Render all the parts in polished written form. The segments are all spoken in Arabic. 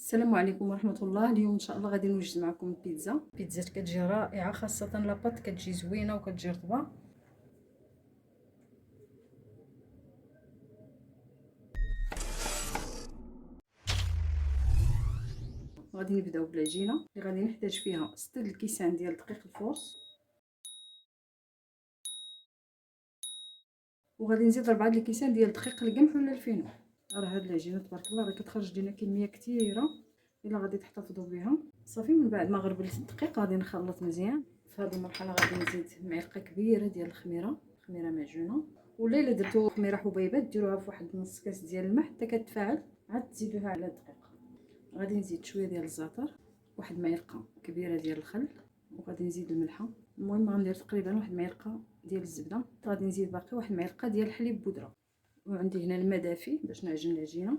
السلام عليكم ورحمه الله. اليوم ان شاء الله غادي نوجد معكم البيتزا. كتجي رائعه، خاصه لاباط كتجي زوينه وكتجي رطبه. غادي نبداو بالعجينه اللي غادي نحتاج فيها 6 الكيسان ديال دقيق الفورس، وغادي نزيد 4 الكيسان ديال دقيق القمح ولا الفينو. راه هاد العجينه تبارك الله راه كتخرج لينا كميه كثيره الا غادي تحتفظوا بها. صافي من بعد ما غربلت الدقيق غادي نخلط مزيان. في هذه المرحله غادي نزيد معلقه كبيره ديال خميره معجونه، ولا الا درتو خميره حبيبات ديروها في واحد نص كاس ديال الماء حتى كتفاعل، عاد تزيدوها على الدقيق. غادي نزيد شويه ديال الزعتر، واحد معلقه كبيره ديال الخل، وغادي نزيد الملحه. المهم غندير تقريبا واحد معلقه ديال الزبده. غادي نزيد باقي واحد معلقه ديال الحليب بودره، وعندي هنا الماء دافي باش نعجن العجينه.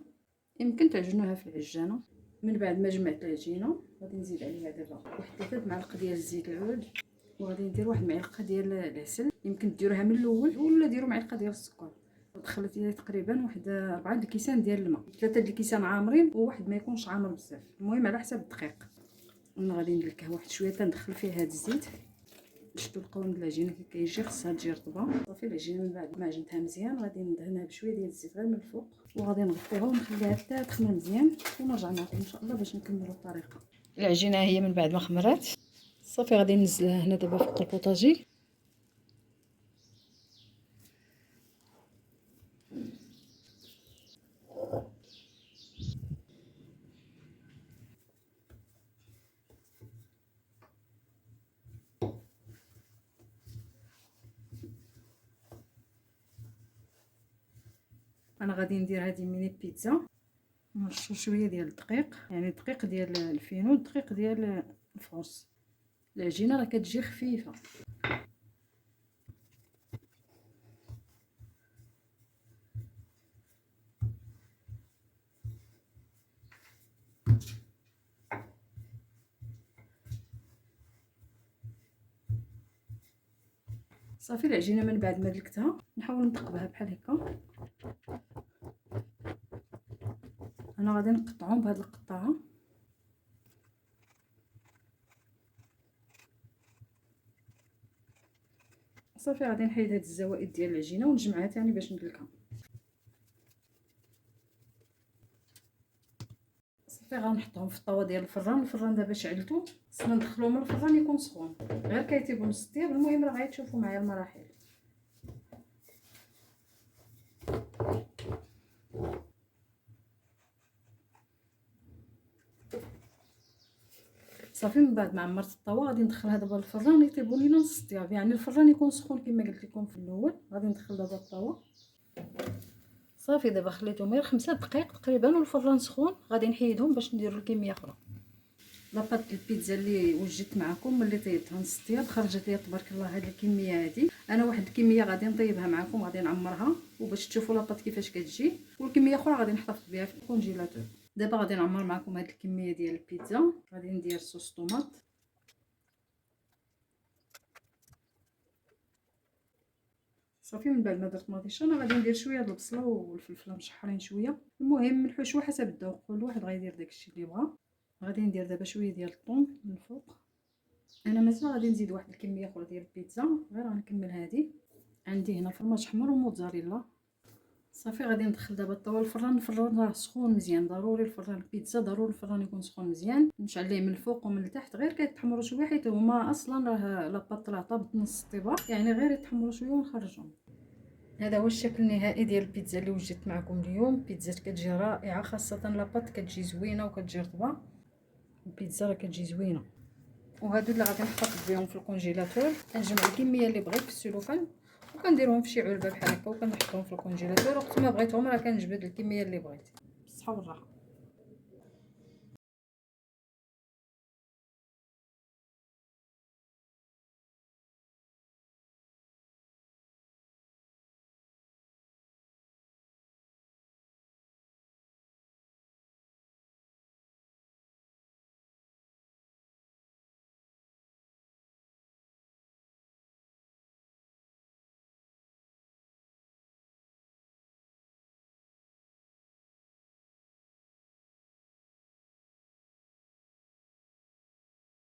يمكن تعجنوها في العجانه. من بعد ما جمعت العجينه غادي نزيد عليها دابا واحد 3 معالق ديال الزيت العود، وغادي ندير واحد معلقه ديال العسل. يمكن ديروها من الاول ولا ديروا معلقه ديال السكر. ودخلت لي تقريبا واحد 4 الكيسان ديال الماء، 3 الكيسان عامرين وواحد ما يكونش عامر بزاف، المهم على حسب الدقيق. انا غادي ندلكه واحد شويه تندخل فيه هذا الزيت. شفتوا القوام ديال العجينه كي كيجي، خصها تجي رطبه. صافي العجينه من بعد ما عجنتها مزيان غادي ندهنها بشويه ديال الزيت غير من الفوق، وغادي نغطيها ونخليها حتى تخمر مزيان، ونرجع معكم ان شاء الله باش نكملوا الطريقه. العجينه هي من بعد ما خمرات صافي غادي ننزلها هنا دابا فوق البوطاجي. انا غادي ندير هذه ميني بيتزا. نرشو شويه ديال الدقيق، يعني الدقيق ديال الفينو، الدقيق ديال الفورس. العجينه راه كتجي خفيفه. صافي العجينه من بعد ما دلكتها نحاول نثقبها بحال هكا. انا غادي نقطعهم بهذه القطاعه. صافي غادي نحيد هاد الزوائد ديال العجينه ونجمعها ثاني باش ندلكها. صافي غنحطهم في الطاوه ديال الفران دابا شعلته، خصنا ندخلوهم للفران يكون سخون، غير كيطيبوا نص طياب. المهم راه غتشوفوا معايا المراحل. صافي من بعد ما عمرت الطاوه غادي ندخلها دابا للفران يطيبوا لينا نص طياب، يعني الفران يكون سخون كما قلت لكم في الاول. غادي ندخل دابا الطاوه. صافي دابا خليتهم غير 5 دقائق تقريبا والفران سخون. غادي نحيدهم باش نديروا الكميه اخرى. لاباط البيتزا اللي وجدت معكم اللي طيبتها نص طياب خرجت لي تبارك الله هذه الكميه هذه. انا واحد الكميه غادي نطيبها معكم، غادي نعمرها وباش تشوفوا لاباط كيفاش كتجي، والكميه اخرى غادي نحتفظ بها في الكونجيلاتور. دابا غادي نعمر معكم هذه الكميه ديال البيتزا. غادي ندير صوص طوماط، صافي من بعد ما درت مطيشه غادي ندير شويه د البصله والفلفله مشحرين شويه. المهم الحشوه حسب الذوق، كل واحد غيدير داكشي اللي بغا. غادي ندير دابا شويه ديال الثوم من الفوق. انا مازال غادي نزيد واحد الكميه اخرى ديال البيتزا، غير غنكمل هذه. عندي هنا فرماج حمر وموتزاريلا. صافي غادي ندخل دابا الطاوه للفران. الفران راه سخون مزيان، ضروري الفران البيتزا ضروري الفران يكون سخون مزيان. نشعل ليه من الفوق ومن التحت، غير كيتحمروا شويه حيت هما اصلا راه لاباط راه طابت نص الطيبه، يعني غير يتحمروا شويه ونخرجهم. هذا هو الشكل النهائي ديال البيتزا اللي وجدت معكم اليوم. بيتزا كتجي رائعه، خاصه لاباط كتجي زوينه وكتجي رطبه. البيتزا راه كتجي زوينه. وهادو اللي غادي نحتفظ بهم في الكونجيلاتور. كنجمع الكميه اللي بغيت في السلوفان وكنديرهم في شي علبه بحال هكا وكنحطهم في الكونجيلاتور. وقت ما بغيتهم راه كنجبد الكميه اللي بغيت. بالصحه والراحه.